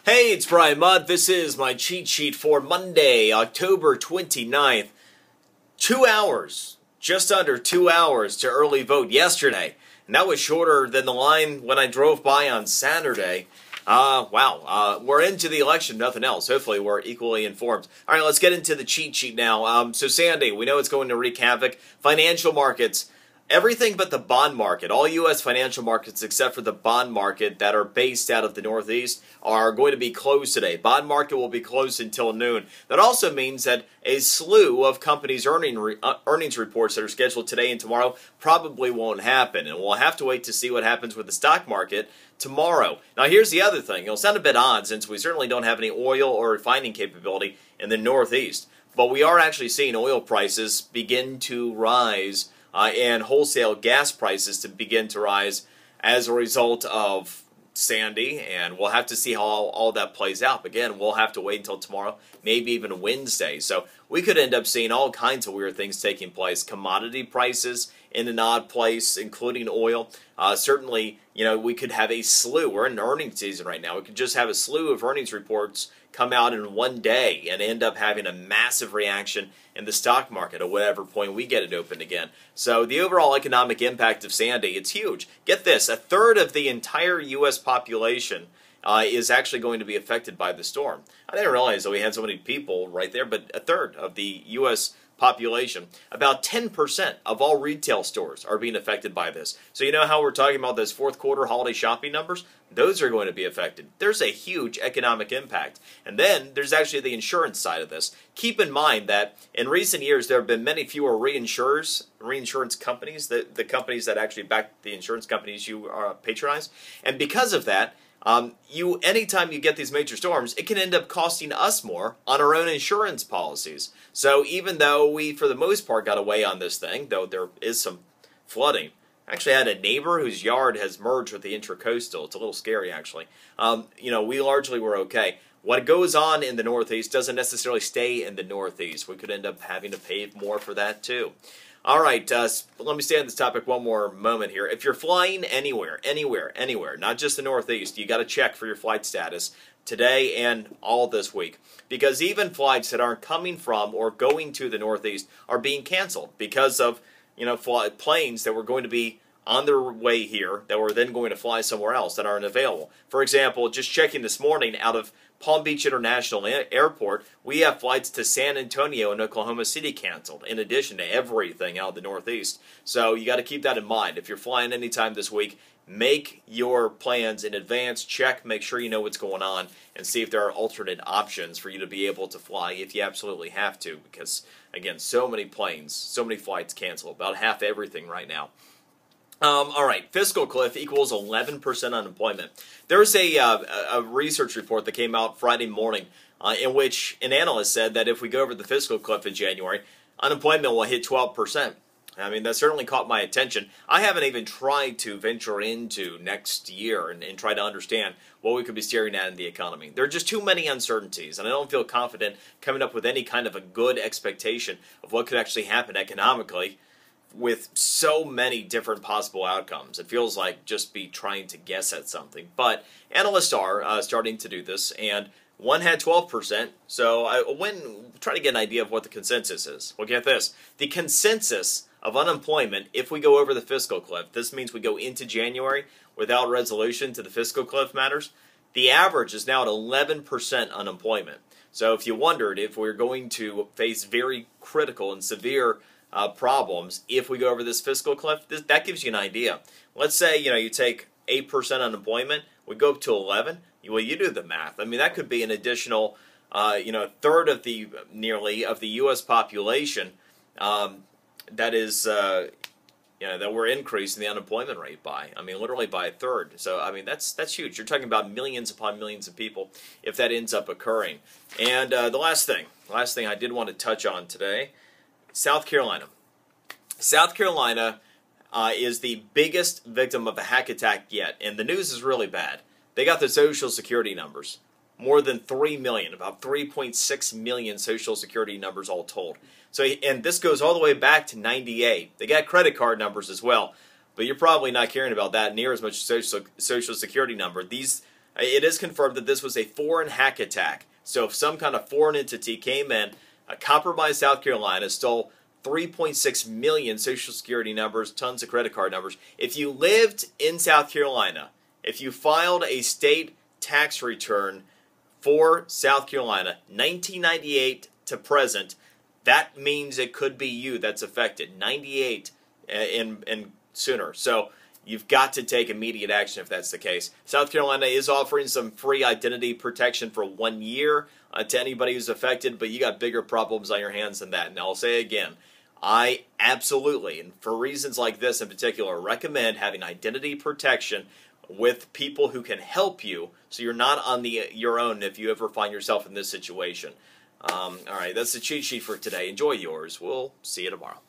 Hey, it's Brian Mudd. This is my cheat sheet for Monday, October 29th. 2 hours, just under 2 hours to early vote yesterday. And that was shorter than the line when I drove by on Saturday. We're into the election, nothing else. Hopefully we're equally informed. All right, let's get into the cheat sheet now. So Sandy, we know it's going to wreak havoc. Financial markets. Everything but the bond market, all U.S. financial markets except for the bond market that are based out of the Northeast are going to be closed today. Bond market will be closed until noon. That also means that a slew of companies' earnings reports that are scheduled today and tomorrow probably won't happen. And we'll have to wait to see what happens with the stock market tomorrow. Now here's the other thing. It'll sound a bit odd since we certainly don't have any oil or refining capability in the Northeast. But we are actually seeing oil prices begin to rise and wholesale gas prices to begin to rise as a result of Sandy, and we'll have to see how all that plays out. Again, we'll have to wait until tomorrow, maybe even Wednesday. So we could end up seeing all kinds of weird things taking place. Commodity prices in an odd place, including oil. Certainly, we could have a slew. We're in earnings season right now. We could just have a slew of earnings reports come out in one day and end up having a massive reaction in the stock market at whatever point we get it open again. So the overall economic impact of Sandy, it's huge. Get this, a third of the entire U.S. population is actually going to be affected by the storm. I didn't realize that we had so many people right there, but a third of the U.S. population, about 10% of all retail stores are being affected by this. So you know how we're talking about those fourth quarter holiday shopping numbers? Those are going to be affected. There's a huge economic impact. And then there's actually the insurance side of this. Keep in mind that in recent years there have been many fewer reinsurance companies, the companies that actually back the insurance companies you patronize. And because of that, anytime you get these major storms, it can end up costing us more on our own insurance policies. So even though we, for the most part, got away on this thing, though there is some flooding. I actually had a neighbor whose yard has merged with the Intracoastal. It's a little scary, actually. We largely were okay. What goes on in the Northeast doesn't necessarily stay in the Northeast. We could end up having to pay more for that, too. All right, let me stay on this topic one more moment here. If you're flying anywhere, not just the Northeast, you got to check for your flight status today and all this week. Because even flights that aren't coming from or going to the Northeast are being canceled because of planes that were going to be on their way here that were then going to fly somewhere else that aren't available. For example, just checking this morning out of Palm Beach International Airport, we have flights to San Antonio and Oklahoma City canceled, in addition to everything out of the Northeast. So you got to keep that in mind. If you're flying anytime this week, make your plans in advance, check, make sure you know what's going on, and see if there are alternate options for you to be able to fly if you absolutely have to. Because, again, so many planes, so many flights canceled, about half everything right now. All right, fiscal cliff equals 11% unemployment. There's a research report that came out Friday morning in which an analyst said that if we go over the fiscal cliff in January, unemployment will hit 12%. I mean, that certainly caught my attention. I haven't even tried to venture into next year and try to understand what we could be staring at in the economy. There are just too many uncertainties, and I don't feel confident coming up with any kind of a good expectation of what could actually happen economically with so many different possible outcomes. It feels like just be trying to guess at something. But analysts are starting to do this, and one had 12%, so I try to get an idea of what the consensus is. Well, get this. The consensus of unemployment, if we go over the fiscal cliff, this means we go into January without resolution to the fiscal cliff matters, the average is now at 11% unemployment. So if you wondered if we're going to face very critical and severe problems if we go over this fiscal cliff, that gives you an idea. Let's say you take 8% unemployment, we go up to 11. Well, you do the math. I mean, that could be an additional, a third of the U.S. population that is, that we're increasing the unemployment rate by. I mean, literally by a third. So, I mean, that's huge. You're talking about millions upon millions of people if that ends up occurring. And the last thing I did want to touch on today. South Carolina. South Carolina is the biggest victim of a hack attack yet, and the news is really bad. They got the Social Security numbers. More than 3 million, about 3.6 million Social Security numbers all told. So, and this goes all the way back to '98. They got credit card numbers as well, but you're probably not caring about that near as much as Social Security number. These It is confirmed that this was a foreign hack attack. So if some kind of foreign entity came in, compromised South Carolina, stole 3.6 million Social Security numbers, tons of credit card numbers. If you lived in South Carolina, if you filed a state tax return for South Carolina, 1998 to present, that means it could be you that's affected. 98 and sooner. So you've got to take immediate action if that's the case. South Carolina is offering some free identity protection for 1 year to anybody who's affected, but you got bigger problems on your hands than that. And I'll say again, I absolutely, and for reasons like this in particular, recommend having identity protection with people who can help you so you're not on your own if you ever find yourself in this situation. All right, that's the cheat sheet for today. Enjoy yours. We'll see you tomorrow.